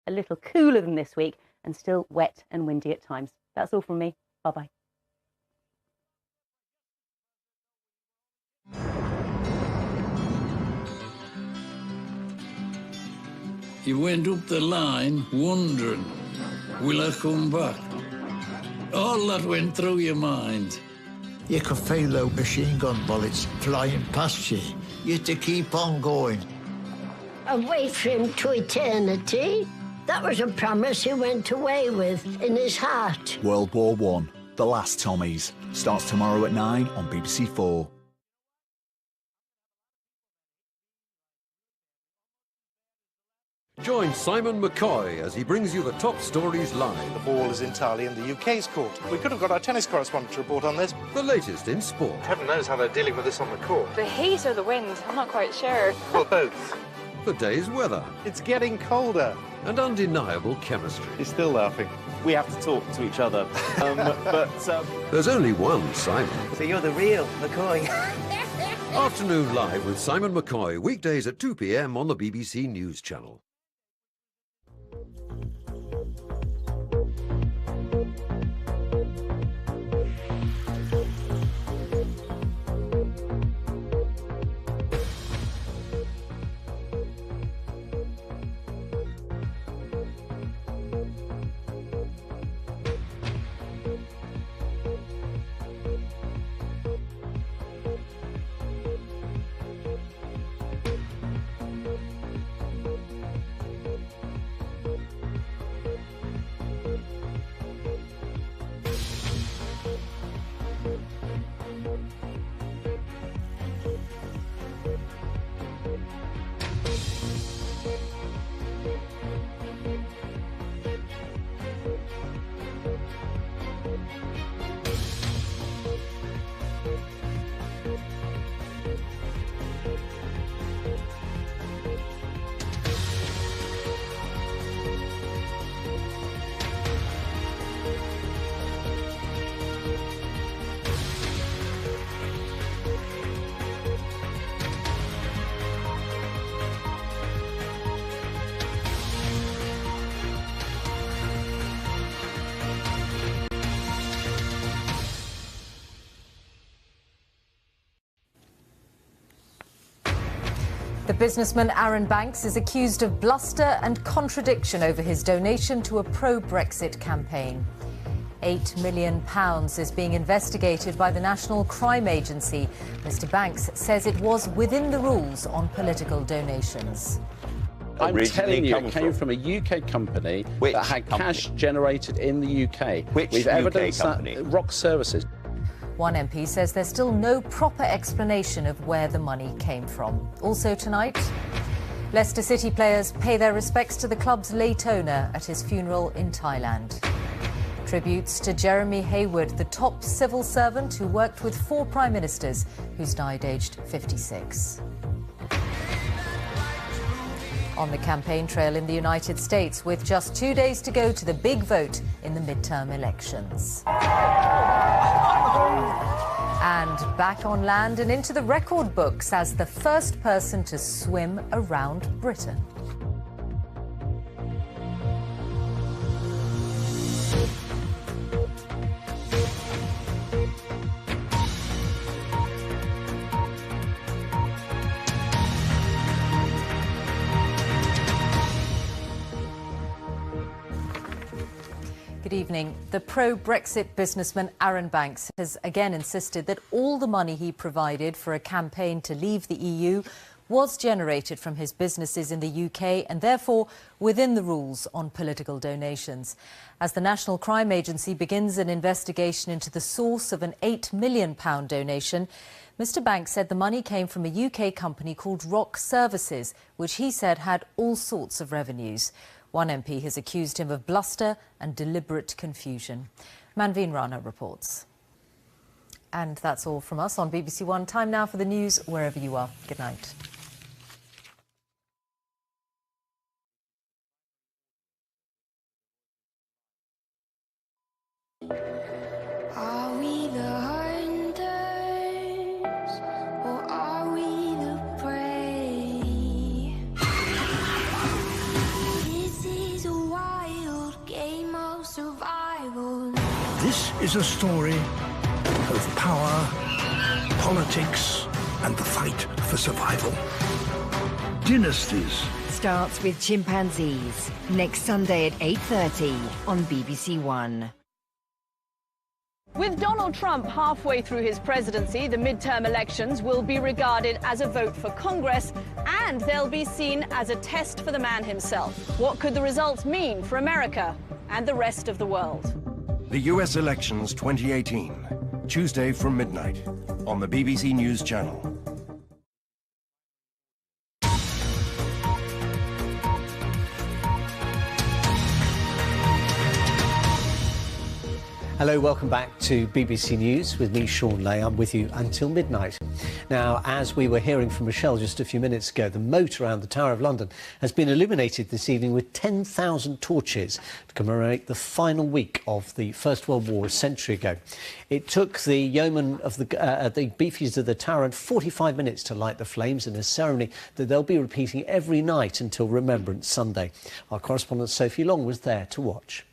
a little cooler than this week and still wet and windy at times. That's all from me. Bye-bye. You went up the line wondering, will I come back? All that went through your mind. You could feel those machine gun bullets flying past you. You had to keep on going. Away from him to eternity. That was a promise he went away with in his heart. World War I, The Last Tommies. Starts tomorrow at 9 on BBC 4. Join Simon McCoy as he brings you the top stories live. The ball is entirely in the UK's court. We could have got our tennis correspondent to report on this. The latest in sport. Heaven knows how they're dealing with this on the court. The heat or the wind? I'm not quite sure. Well, both. The day's weather. It's getting colder. And undeniable chemistry. He's still laughing. We have to talk to each other. There's only one Simon. So you're the real McCoy. Afternoon Live with Simon McCoy. Weekdays at 2 p.m. on the BBC News Channel. The businessman Aaron Banks is accused of bluster and contradiction over his donation to a pro-Brexit campaign. £8 million is being investigated by the National Crime Agency. Mr. Banks says it was within the rules on political donations. I'm telling you, it came from a UK company that had cash generated in the UK. Which We've UK evidence company? That Rock Services. One MP says there's still no proper explanation of where the money came from. Also tonight, Leicester City players pay their respects to the club's late owner at his funeral in Thailand. Tributes to Jeremy Hayward, the top civil servant who worked with 4 prime ministers, who's died aged 56. On the campaign trail in the United States, with just 2 days to go to the big vote in the midterm elections. And back on land and into the record books as the first person to swim around Britain. Good evening. The pro-Brexit businessman Aaron Banks has again insisted that all the money he provided for a campaign to leave the EU was generated from his businesses in the UK and therefore within the rules on political donations. As the National Crime Agency begins an investigation into the source of an £8 million donation, Mr. Banks said the money came from a UK company called Rock Services, which he said had all sorts of revenues. One MP has accused him of bluster and deliberate confusion. Manveen Rana reports. And that's all from us on BBC One. Time now for the news wherever you are. Good night. Are we the hunters or are we the prey? This is a This is a story of power, politics, and the fight for survival. Dynasties. Starts with chimpanzees. Next Sunday at 8:30 on BBC One. With Donald Trump halfway through his presidency, the midterm elections will be regarded as a vote for Congress, and they'll be seen as a test for the man himself. What could the results mean for America and the rest of the world? The US elections 2018, Tuesday from midnight on the BBC News Channel. Hello, welcome back to BBC News with me, Shaun Ley. I'm with you until midnight. Now, as we were hearing from Michelle just a few minutes ago, the moat around the Tower of London has been illuminated this evening with 10,000 torches to commemorate the final week of the First World War a century ago. It took the yeomen of the beefies of the Tower 45 minutes to light the flames in a ceremony that they'll be repeating every night until Remembrance Sunday. Our correspondent Sophie Long was there to watch.